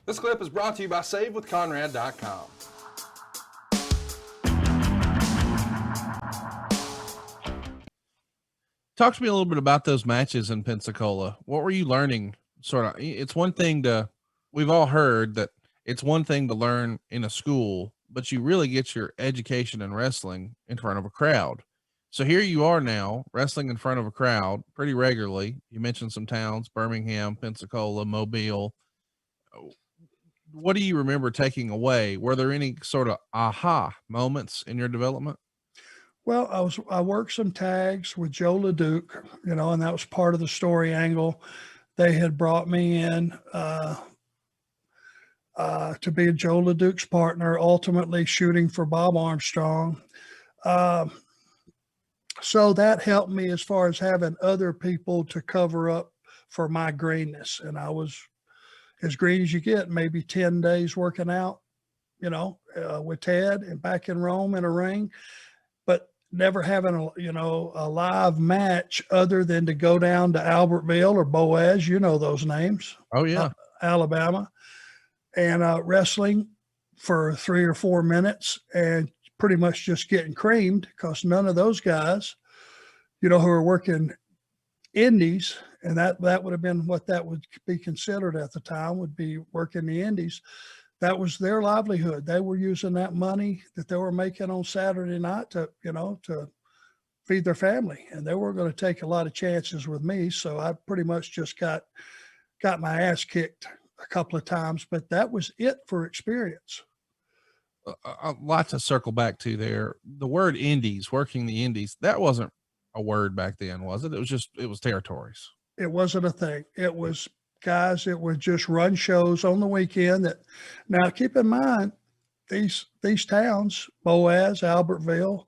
This clip is brought to you by SaveWithConrad.com. Talk to me a little bit about those matches in Pensacola. What were you learning? It's one thing we've all heard that it's one thing to learn in a school, but you really get your education in wrestling in front of a crowd. So here you are now wrestling in front of a crowd pretty regularly. You mentioned some towns, Birmingham, Pensacola, Mobile. What do you remember taking away? Were there any sort of aha moments in your development? Well, I worked some tags with Joe LeDuc, and that was part of the story angle. They had brought me in to be Joe LeDuc's partner, ultimately shooting for Bob Armstrong. So that helped me as far as having other people to cover up for my greenness. And I was as green as you get, maybe 10 days working out, with Ted and back in Rome in a ring. But never having a live match other than to go down to Albertville or Boaz, those names. Oh yeah. Alabama, and wrestling for 3 or 4 minutes and pretty much just getting creamed because none of those guys, who are working indies, and that would have been what that would be considered at the time, would be working the indies. That was their livelihood. They were using that money that they were making on Saturday night to feed their family. And they weren't going to take a lot of chances with me. So I pretty much just got my ass kicked a couple of times, but that was it for experience. A lot to circle back to there. The word indies, working the indies, that wasn't a word back then, was it? It was territories. It wasn't a thing. It was guys that would just run shows on the weekend. Now keep in mind, these towns, Boaz, Albertville,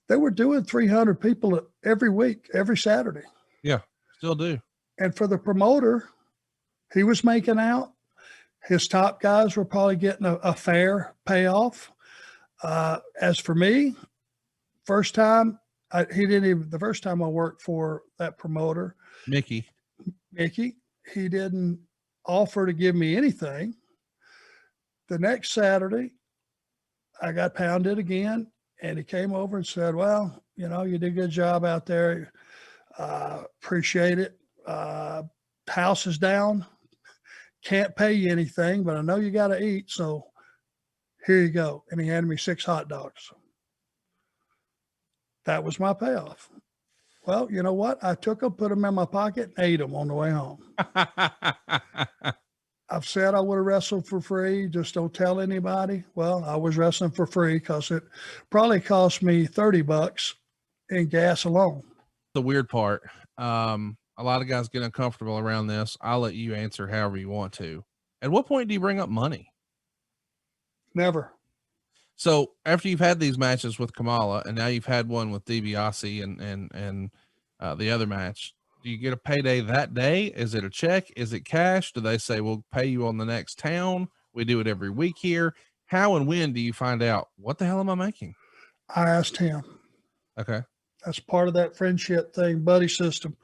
they were doing 300 people every week, every Saturday. Yeah, still do. And for the promoter, he was making out. His top guys were probably getting a fair payoff. As for me, first time I worked for that promoter, Mickey, he didn't offer to give me anything. The next Saturday, I got pounded again, and he came over and said, well, you did a good job out there. Appreciate it. House is down. Can't pay you anything, but I know you got to eat. So here you go. And he handed me 6 hot dogs. That was my payoff. Well, you know what? I took them, put them in my pocket, and ate them on the way home. I've said I would have wrestled for free. Just don't tell anybody. Well, I was wrestling for free because it probably cost me $30 in gas alone. The weird part, a lot of guys get uncomfortable around this. I'll let you answer however you want to. At what point do you bring up money? Never. So after you've had these matches with Kamala, and now you've had one with DiBiase and the other match, do you get a payday that day? Is it a check? Is it cash? Do they say, we'll pay you on the next town? We do it every week here. How and when do you find out, what the hell am I making? I asked him. Okay. That's part of that friendship thing, buddy system.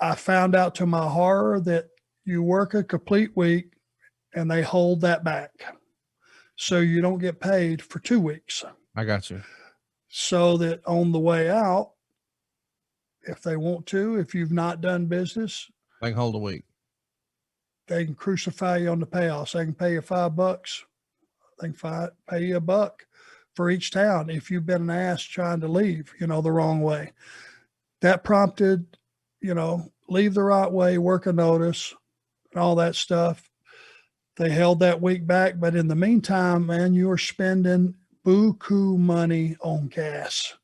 I found out to my horror that you work a complete week and they hold that back. So you don't get paid for 2 weeks. I got you. So that on the way out, if they want to, if you've not done business, they can hold a week. They can crucify you on the payoffs. They can pay you $5. They can pay you $1 for each town if you've been an ass trying to leave, the wrong way. That prompted, leave the right way, work a notice, and all that stuff. They held that week back, but in the meantime, man, you were spending buku money on gas.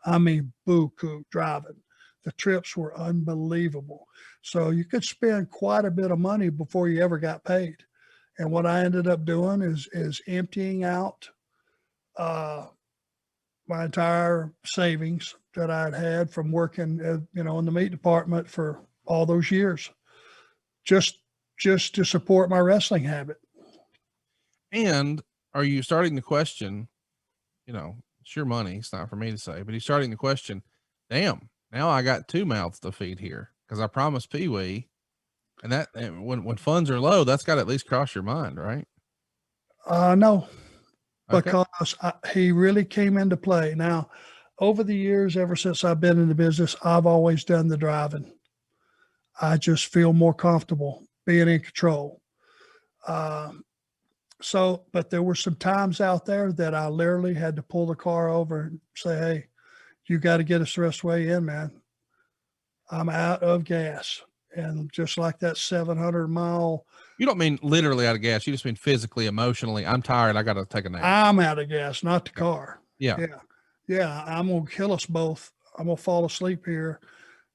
I mean, buku driving. The trips were unbelievable. So you could spend quite a bit of money before you ever got paid. And what I ended up doing is emptying out my entire savings that I'd had from working, in the meat department for all those years, just to support my wrestling habit. And are you starting to question, it's your money, it's not for me to say, but he's starting to question, damn, now I got 2 mouths to feed here because I promised Pee Wee And when funds are low, that's got to at least cross your mind, right? No, Okay. because he really came into play. Now, over the years, ever since I've been in the business, I've always done the driving. I just feel more comfortable being in control. But there were some times out there that I literally had to pull the car over and say, "Hey, you got to get us the rest of the way in, man. I'm out of gas." And just like that 700-mile, You don't mean literally out of gas. You just mean physically, emotionally. I'm tired. I got to take a nap. I'm out of gas, not the car. Yeah. Yeah. I'm going to kill us both. I'm going to fall asleep here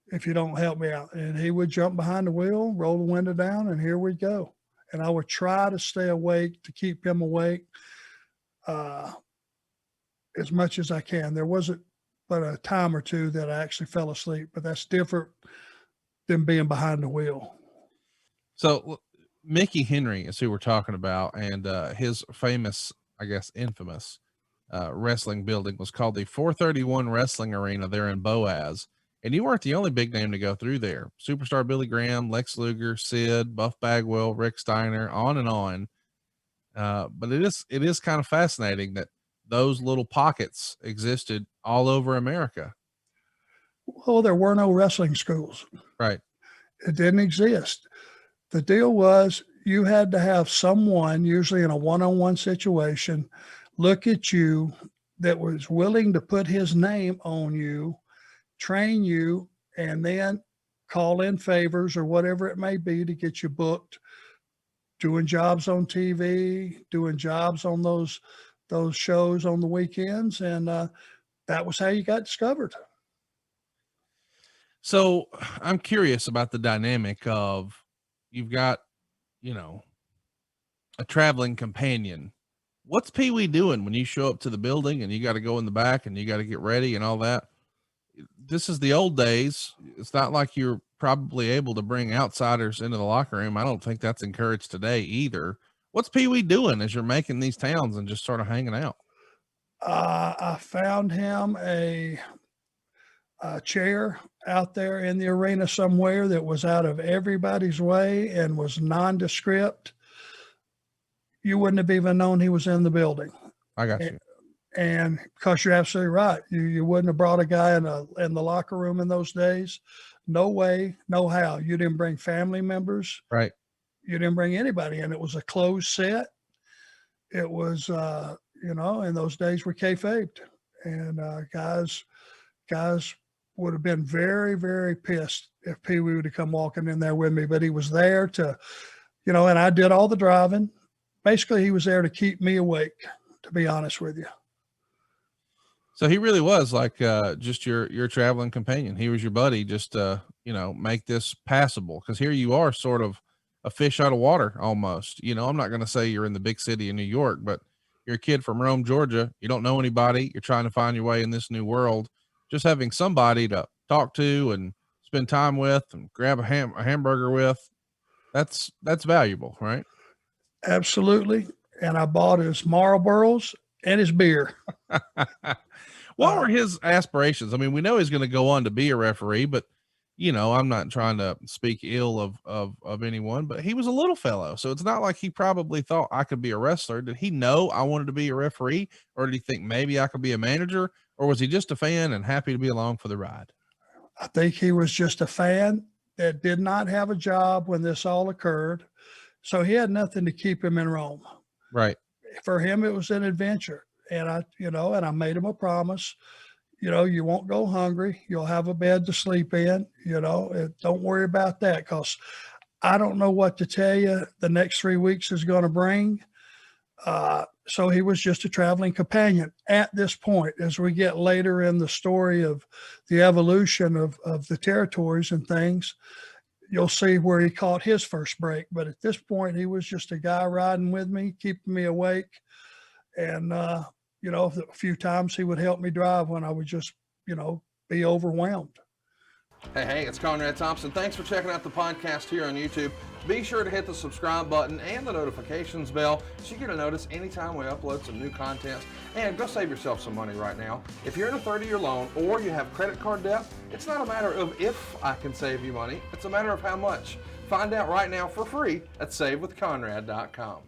if you don't help me out. And he would jump behind the wheel, roll the window down, and here we go. And I would try to stay awake to keep him awake as much as I can. There wasn't but a time or two that I actually fell asleep, but that's different than being behind the wheel. So Mickey Henry is who we're talking about, and his famous, I guess, infamous wrestling building was called the 431 Wrestling Arena there in Boaz. And you weren't the only big name to go through there. Superstar Billy Graham, Lex Luger, Sid, Buff Bagwell, Rick Steiner, on and on. But it is kind of fascinating that those little pockets existed all over America. Well, there were no wrestling schools. Right. It didn't exist. The deal was you had to have someone, usually in a one-on-one situation, look at you that was willing to put his name on you, train you, and then call in favors or whatever it may be to get you booked, doing jobs on TV, doing jobs on those shows on the weekends. And that was how you got discovered. So I'm curious about the dynamic of you've got, a traveling companion. What's Pee Wee doing when you show up to the building and you got to go in the back and you got to get ready and all that? This is the old days. It's not like you're probably able to bring outsiders into the locker room. I don't think that's encouraged today either. What's Pee Wee doing as you're making these towns and just sort of hanging out? I found him a chair out there in the arena somewhere that was out of everybody's way and was nondescript. You wouldn't have even known he was in the building. I got you. And because you're absolutely right, you wouldn't have brought a guy in the locker room in those days. No way, no how. You didn't bring family members. Right. You didn't bring anybody in. It was a closed set. It was, in those days were kayfabed, and guys would have been very, very pissed if Pee Wee would have come walking in there with me. But he was there to, and I did all the driving. Basically, he was there to keep me awake, to be honest with you. So he really was like just your traveling companion. He was your buddy, just make this passable. Because here you are, sort of a fish out of water almost. I'm not going to say you're in the big city of New York, but you're a kid from Rome, Georgia. You don't know anybody. You're trying to find your way in this new world. Just having somebody to talk to and spend time with and grab a hamburger with, that's valuable, right? Absolutely. And I bought his Marlboros and his beer. What were his aspirations? I mean, we know he's going to go on to be a referee, but I'm not trying to speak ill of anyone, but he was a little fellow. So it's not like he probably thought I could be a wrestler. Did he know I wanted to be a referee, or did he think maybe I could be a manager, or was he just a fan and happy to be along for the ride? I think he was just a fan that did not have a job when this all occurred. So he had nothing to keep him in Rome. Right. For him, it was an adventure. And I made him a promise, you won't go hungry. You'll have a bed to sleep in, don't worry about that, because I don't know what to tell you the next 3 weeks is going to bring. So he was just a traveling companion at this point. As we get later in the story of the evolution of the territories and things, you'll see where he caught his first break. But at this point, he was just a guy riding with me, keeping me awake. And, a few times he would help me drive when I would just, be overwhelmed. Hey, it's Conrad Thompson. Thanks for checking out the podcast here on YouTube. Be sure to hit the subscribe button and the notifications bell so you get a notice anytime we upload some new content. And go save yourself some money right now. If you're in a 30-year loan or you have credit card debt, it's not a matter of if I can save you money. It's a matter of how much. Find out right now for free at SaveWithConrad.com.